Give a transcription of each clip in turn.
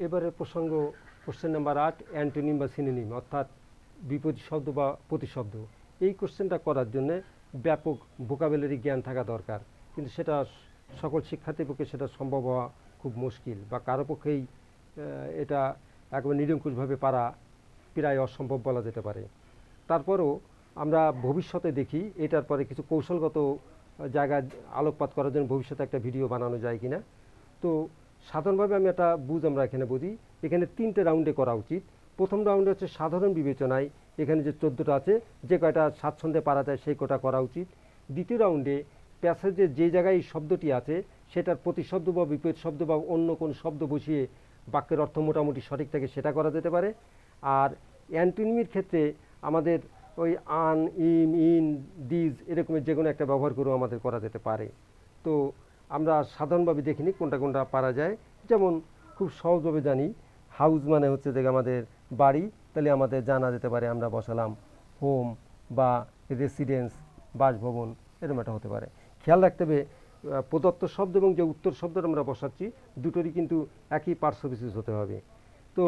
এবারের প্রসঙ্গ question number 8, antonym বা সিনোনিম অর্থাৎ বিপরীত শব্দ বা প্রতিশব্দ। এই কোশ্চেনটা করার জন্য ব্যাপক ভোকাবুলারি জ্ঞান থাকা দরকার, কিন্তু সেটা সকল শিক্ষার্থীর পক্ষে সেটা সম্ভব হওয়া খুব মুশকিল, বা কারো পক্ষেই এটা একবার নিরঙ্কুশভাবে পারা প্রায় অসম্ভব বলা যেতে পারে। তারপরও আমরা ভবিষ্যতে দেখি এটার পরে কিছু কৌশলগত জায়গায় আলোকপাত করার জন্য ভবিষ্যতে একটা ভিডিও বানানো যায় কিনা। তো সাধারণভাবে আমি একটা আমরা এখানে বুঝি, এখানে 3টে রাউন্ডে করা উচিত। প্রথম রাউন্ডে হচ্ছে সাধারণ বিবেচনায়, এখানে যে 14টা আছে যে কয়টা স্বাচ্ছন্দ্যে পারা যায় সেই কটা করা উচিত। দ্বিতীয় রাউন্ডে প্যাসেজে যে জায়গায় এই শব্দটি আছে সেটার প্রতিশব্দ বা বিপরীত শব্দ বা অন্য কোনো শব্দ বসিয়ে বাক্যের অর্থ মোটামুটি সঠিক থাকে সেটা করা যেতে পারে। আর অ্যান্টোনিমের ক্ষেত্রে আমাদের ওই আন, ইন, ইন, দিজ এরকমের যে কোনো একটা ব্যবহার করেও আমাদের করা যেতে পারে। তো আমরা সাধারণভাবে দেখিনি কোনটা কোনটা পারা যায়। যেমন খুব সহজভাবে জানি, হাউস মানে হচ্ছে যে আমাদের বাড়ি, তাহলে আমাদের জানা যেতে পারে আমরা বসালাম হোম বা রেসিডেন্স, বাসভবন, এরকম একটা হতে পারে। খেয়াল রাখতে হবে প্রদত্ত শব্দ এবং যে উত্তর শব্দটা আমরা বসাচ্ছি দুটোরই কিন্তু একই পার্শ্ব বিশেষ হতে হবে। তো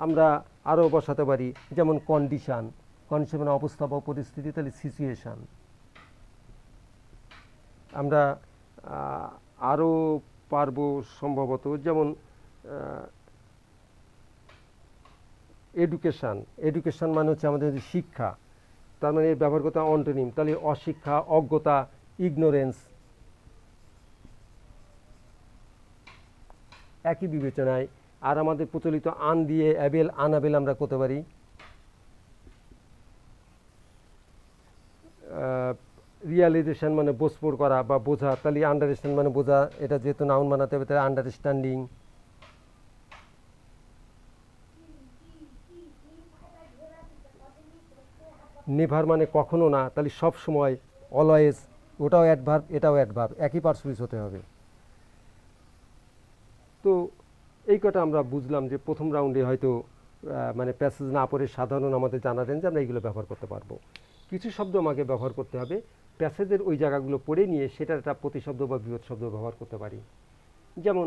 আমরা আরও বসাতে পারি, যেমন কন্ডিশান, কন্ডিশন মানে অবস্থা বা পরিস্থিতি, তাহলে সিচুয়েশান। আমরা আরও পারবো সম্ভবত, যেমন এডুকেশান, এডুকেশান মানে হচ্ছে আমাদের শিক্ষা, তার মানে ব্যবহার করতে অন্টোনিম, তাহলে অশিক্ষা, অজ্ঞতা, ইগনোরেন্স। একই বিবেচনায় আর আমাদের প্রচলিত আন দিয়ে অ্যাবেল, আনাবেল আমরা করতে পারি। রিয়ালাইজেশন মানে বোঝপড় করা বা বোঝা, তাহলে আন্ডারস্ট্যান্ড মানে বোঝা, এটা যেহেতু নাউন বানাতে হবে তাহলে আন্ডারস্ট্যান্ডিং। নেভার মানে কখনো না, তাহলে সব সময়, অলওয়েজ, ওটাও অ্যাডভার্ব এটাও অ্যাডভার্ব, একই পার্সপিস হতে হবে। তো এই কটা আমরা বুঝলাম যে প্রথম রাউন্ডে হয়তো মানে প্যাসেজ না পড়ে সাধারণ আমাদের জানা দেন যে আমরা এইগুলো ব্যবহার করতে পারবো। কিছু শব্দ আমাকে ব্যবহার করতে হবে, প্যাসেজের ওই জায়গাগুলো পড়ে নিয়ে সেটার একটা প্রতিশব্দ বা বিপরীত শব্দ ব্যবহার করতে পারি। যেমন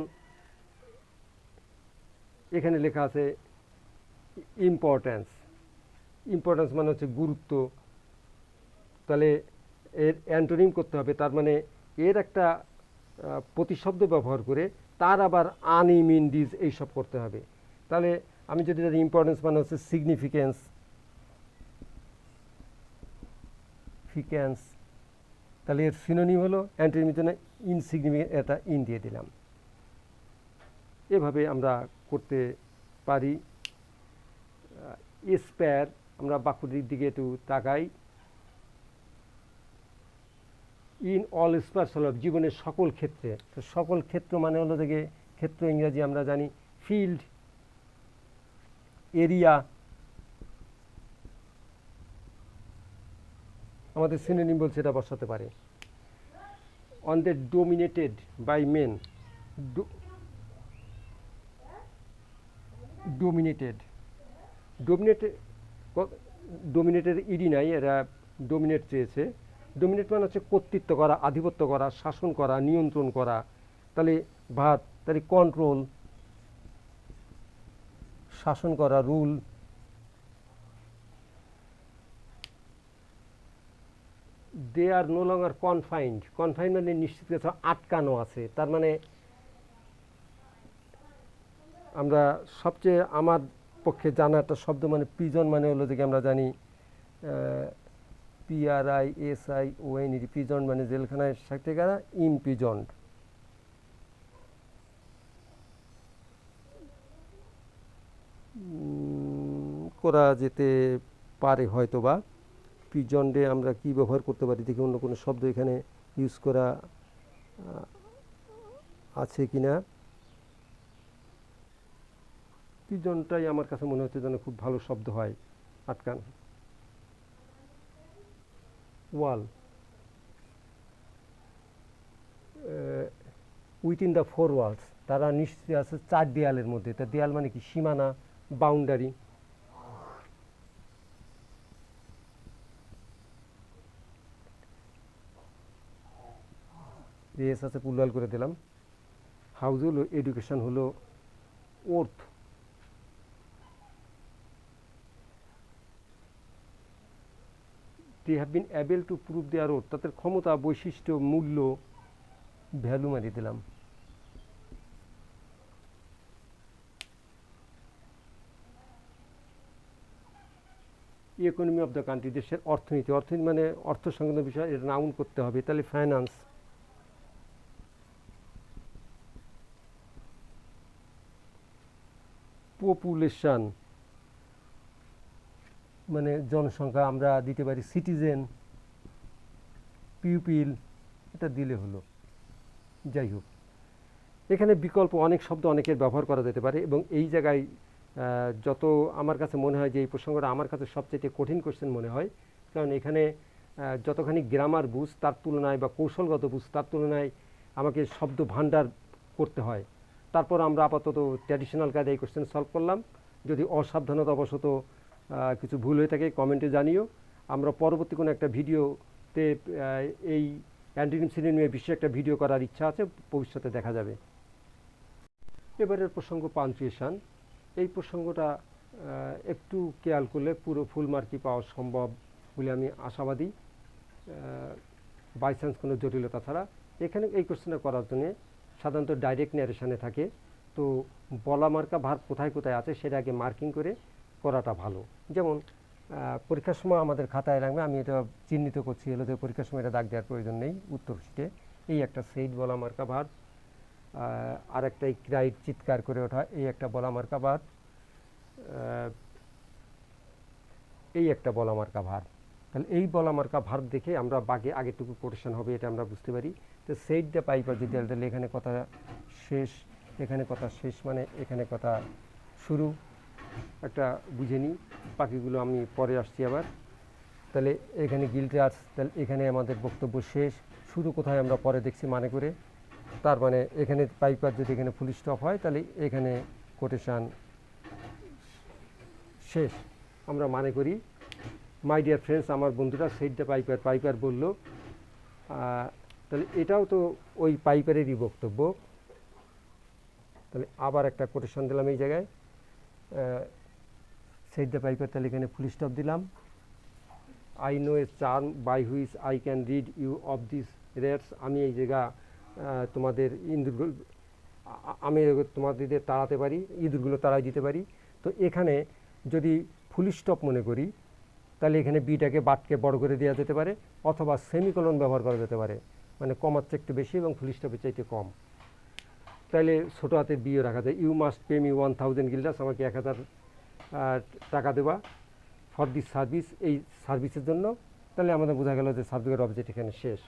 এখানে লেখা আছে ইম্পর্ট্যান্স, ইম্পর্ট্যান্স মানে হচ্ছে গুরুত্ব, তাহলে এর অ্যান্টোনিম করতে হবে, তার মানে এর একটা প্রতিশব্দ ব্যবহার করে তার আবার আনিম, ইন, ডিজ এইসব করতে হবে। তাহলে আমি যদি জানি ইম্পর্টেন্স মানে হচ্ছে সিগনিফিকেন্স, ফিক্যান্স, তাহলে এর সিনোনিম হলো অ্যান্টোনিমের জন্য ইনসিগনিফিকেন্ট, এটা ইন দিয়ে দিলাম। এভাবে আমরা করতে পারি। স্পেয়ার, আমরা বাক্যটির দিকে একটু তাকাই। ইন অল স্পেয়ার্স হলো জীবনের সকল ক্ষেত্রে, তো সকল ক্ষেত্র মানে হলো থেকে ক্ষেত্র ইংরাজি আমরা জানি ফিল্ড, এরিয়া। আমাদের সিনোনিম বলছে এটা বসাতে পারে। On the dominated by men, dominated, dominated, dominated ED নাই, এরা ডোমিনেট চেয়েছে। ডোমিনেট মানে হচ্ছে কর্তৃত্ব করা, আধিপত্য করা, শাসন করা, নিয়ন্ত্রণ করা, তাহলে ভাত, তাহলে কন্ট্রোল, শাসন করা, রুল। দে আর নো লঙ্গার কনফাইন্ড, কনফাইন্ড মানে নিশ্চিত কিছু আটকানো আছে, তার মানে আমরা সবচেয়ে আমার পক্ষে জানা একটা শব্দ মানে প্রিজন, মানে হলো যে আমরা জানি PRISION, প্রিজন মানে জেলখানায় থাকতে গেলা, ইমপ্রিজন্ড। করা যেতে পারে হয়তো বা। প্রিজন্ডে আমরা কি ব্যবহার করতে পারি দেখি, অন্য কোনো শব্দ এখানে ইউজ করা আছে কিনা। প্রিজনটাই আমার কাছে মনে হচ্ছে যেন খুব ভালো শব্দ হয়, আটকান। ওয়াল, উইথিন দ্য ফোর ওয়ালস, তারা নিশ্চয়ই আছে চার দেয়ালের মধ্যে। তা দেয়াল মানে কি, সীমানা, বাউন্ডারি। এস আছে, পুলওয়াল করে দিলাম। হাউস হলো এডুকেশন, হলো worth, they have been able to prove their worth, তাদের ক্ষমতা, বৈশিষ্ট্য, মূল্য, ভ্যালু মারিয়ে দিলাম। ইকোনমি অফ দ্য কান্ট্রি, দেশের অর্থনীতি, অর্থনীতি মানে অর্থ সংক্রান্ত বিষয়, এর নাউন করতে হবে, তাহলে ফাইন্যান্স। পপুলেশন মানে জনসংখ্যা, আমরা দিতে পারি সিটিজেন, পিউপিল, এটা দিলে হলো। যাই হোক, এখানে বিকল্প অনেক শব্দ অনেকের ব্যবহার করা যেতে পারে, এবং এই জায়গায় যত আমার কাছে মনে হয় যে এই প্রসঙ্গটা আমার কাছে সবচেয়ে কঠিন কোশ্চেন মনে হয়, কারণ এখানে যতখানি গ্রামার বুঝ তার তুলনায় বা কৌশলগত বুঝ তার তুলনায় আমাকে শব্দ ভাণ্ডার করতে হয়। তারপর আমরা আপাতত ট্র্যাডিশনাল কাজে এই কোশ্চেন সলভ করলাম। যদি অসাবধানতাবশত কিছু ভুল হয়ে থাকে কমেন্টে জানিও। আমরা পরবর্তী কোনো একটা ভিডিওতে এই অ্যান্টোনিম সিনোনিমের বিষয়ে একটা ভিডিও করার ইচ্ছা আছে, ভবিষ্যতে দেখা যাবে। এবারের প্রসঙ্গ পাঞ্চুয়েশন। এই প্রসঙ্গটা একটু খেয়াল করলে পুরো ফুল মার্কই পাওয়া সম্ভব বলে আমি আশাবাদী, বাই চান্স কোনো জটিলতা ছাড়া। এখানে এই কোশ্চেনটা করার জন্য সাধারণত ডাইরেক্ট ন্যারেশনে থাকে, তো বলা মার্কা ভার্ব কোথায় কোথায় আছে সেটা আগে মার্কিং করে করাটা ভালো। যেমন পরীক্ষার সময় আমাদের খাতায় রাখবে, আমি এটা চিহ্নিত করছি, হলো যে পরীক্ষার সময় এটা দাগ দেওয়ার প্রয়োজন নেই উত্তর শিটে। এই একটা সেইড বলা মার্কা ভার্ব, আর একটা ক্রাইট চিৎকার করে ওঠা, এই একটা বলা মার্কা ভার্ব, এই একটা বলা মার্কা ভার্ব। তাহলে এই বলা মার্কা ভার্ব দেখে আমরা বাকি আগেটুকু কোটেশন হবে এটা আমরা বুঝতে পারি। তো সেইড দ্য পাইপার যদি তাহলে এখানে কথা শেষ, এখানে কথা শেষ মানে এখানে কথা শুরু, একটা বুঝে নিই, বাকিগুলো আমি পরে আসছি আবার। তাহলে এখানে গিল্টার্স, তাহলে এখানে আমাদের বক্তব্য শেষ, শুরু কোথায় আমরা পরে দেখছি মানে করে, তার মানে এখানে পাইপার যদি এখানে ফুল স্টপ হয় তাহলে এখানে কোটেশান শেষ, আমরা মানে করি। মাই ডিয়ার ফ্রেন্ডস, আমার বন্ধুরা, সেইড দ্য পাইপার, পাইপার বললো, তাহলে এটাও তো ওই পাইপারেরই বক্তব্য। তাহলে আবার একটা কোটেশন দিলাম এই জায়গায়, সেইড দ্য পাইপার, তাহলে এখানে ফুল স্টপ দিলাম। I know a charm by which I can rid you of this rats, আমি এই জায়গা তোমাদের ইঁদুরগুলো, আমি তোমাদের তাড়াতে পারি, ইঁদুরগুলো তাড়াই দিতে পারি। তো এখানে যদি ফুল স্টপ মনে করি তাহলে এখানে বিটাকে বাটকে বড় করে দেওয়া যেতে পারে, অথবা সেমিকোলন ব্যবহার করা যেতে পারে, মানে কমার চেয়ে একটু বেশি এবং ফুল স্টপের চাইতে কম। তাহলে ছোটো হাতের বিও রাখা যায়, ইউ মাস্ট পে মি 1000 গিল্ডার্স, আমাকে 1000 টাকা দেওয়া ফর দিস সার্ভিস, এই সার্ভিসের জন্য। তাহলে আমাদের বোঝা গেল যে সাবজেক্টের অবজেক্ট এখানে শেষ।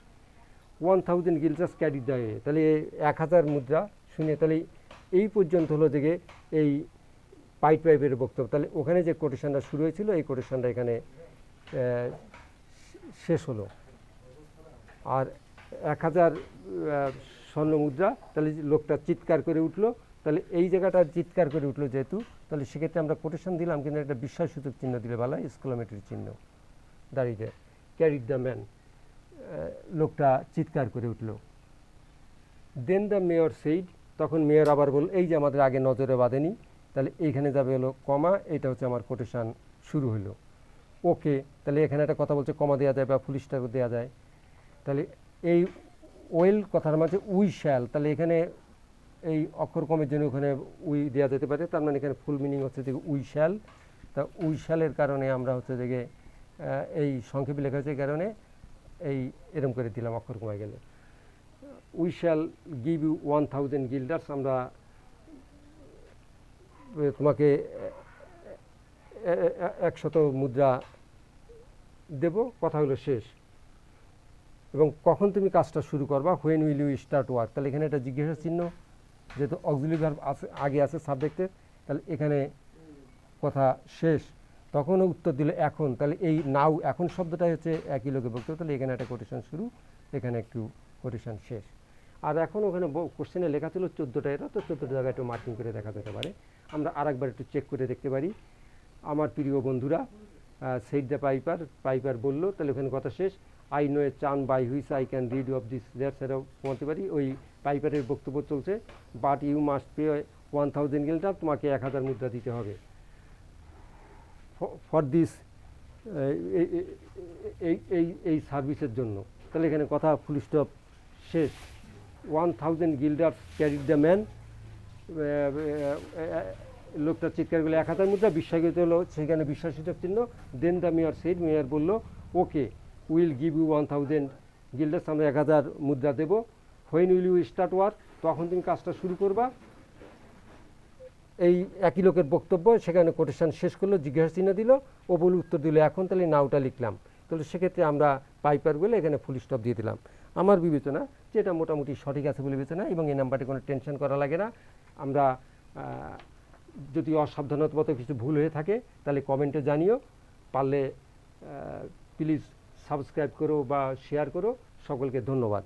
1000 গিল্ডার্স ক্যারি দ্য ওয়ে, তাহলে 1000 মুদ্রা শুনে, তাহলে এই পর্যন্ত হলো যে এই পাইপের বক্তব্য। তাহলে ওখানে যে কোটেশনটা শুরু হয়েছিল এই কোটেশনটা এখানে শেষ হলো। আর 1000 স্বর্ণ মুদ্রা, তাহলে লোকটা চিৎকার করে উঠলো, তাহলে এই জায়গাটা চিৎকার করে উঠলো যেহেতু, তাহলে সেক্ষেত্রে আমরা কোটেশন দিলাম, কিন্তু একটা বিস্ময়সূচক চিহ্ন দিলে ভালো, এক্সক্লামেটরি চিহ্ন দাঁড়িয়ে, ক্যারিড দ্য ম্যান, লোকটা চিৎকার করে উঠলো। দেন দ্য মেয়র সেইড, তখন মেয়র আবার বলল, এই যে আমাদের আগে নজরে বাঁধেনি, তাহলে এইখানে যাবে হলো কমা, এটা হচ্ছে আমার কোটেশান শুরু হলো। ওকে, তাহলে এখানে একটা কথা বলছে কমা দেওয়া যায় বা ফুল স্টপ দেওয়া যায়। তাহলে এই ওয়েল কথার মাঝে উই শ্যাল, তাহলে এখানে এই অক্ষর কমের জন্য ওখানে উই দেওয়া যেতে পারে, তার মানে এখানে ফুল মিনিং হচ্ছে যে উই শ্যাল। তা উই শ্যালের কারণে আমরা হচ্ছে যে এই সংক্ষেপে লেখা হচ্ছে কারণে এই এরম করে দিলাম অক্ষর কমে গেলে। উই শ্যাল গিভ ইউ 1000 গিল্ডার্স, আমরা তোমাকে 100 মুদ্রা দেব, কথা হলো শেষ। এবং কখন তুমি কাজটা শুরু করবা, when will you start work, তাহলে এখানে একটা জিজ্ঞাসা চিহ্ন, যেহেতু অক্সিলিয়ারি ভার্ব আছে আগে আছে সাবজেক্টের, তাহলে এখানে কথা শেষ, তখনও উত্তর দিলে এখন, তাহলে এই নাও এখন শব্দটাই হচ্ছে একই লোকের বক্তব্য, তাহলে এখানে একটা কোটেশন শুরু, এখানে একটু কোটেশন শেষ। আর এখন ওখানে কোশ্চেনে লেখা ছিল 14টা এরা, তো 14টা জায়গায় একটু মার্কিং করে দেখা যেতে পারে। আমরা আরেকবার একটু চেক করে দেখতে পারি। আমার প্রিয় বন্ধুরা, সেইড দ্য পাইপার, পাইপার বললো, তাহলে ওখানে কথা শেষ। I know a charm by which I can rid of this rats, এটাও বলতে পারি, ওই পাইপারের বক্তব্য চলছে, but you must pay 1000 guilder, তোমাকে 1000 মুদ্রা দিতে হবে। ফর দিস এই এই এই এই সার্ভিসের জন্য। তাহলে এখানে কথা ফুল স্টপ শেষ। 1000 guilders ক্যারিড দ্য ম্যান। লোকটা চিৎকার করলে 1000 মুদ্রা, বিশ্বাসিত হলো সেখানে বিশ্বাসসূচক চিহ্ন। Then the mayor said, mayor বলল ওকে উইল গিভ ইউ 1000 guilders, আমরা 1000 মুদ্রা দেবো। When will you start work, তখন তুমি কাজটা শুরু করবা। এই একই লোকের বক্তব্য, সেখানে কোটেশন শেষ করলো, জিজ্ঞাসা চিহ্ন দিল, ও বলে উত্তর দিল এখন, তাহলে নাওটা লিখলাম। তাহলে সেক্ষেত্রে আমরা পাইপার বলে এখানে ফুল স্টপ দিয়ে দিলাম। আমার বিবেচনা যে এটা মোটামুটি সঠিক আছে বলে বিবেচনা, এবং এই নাম্বারটি কোনো টেনশন করা লাগে না। আমরা যদি অসাবধানতাবশত কিছু ভুল হয়ে থাকে তাহলে কমেন্টে জানিও, পারলে প্লিজ সাবস্ক্রাইব করো বা শেয়ার করো। সকলকে ধন্যবাদ।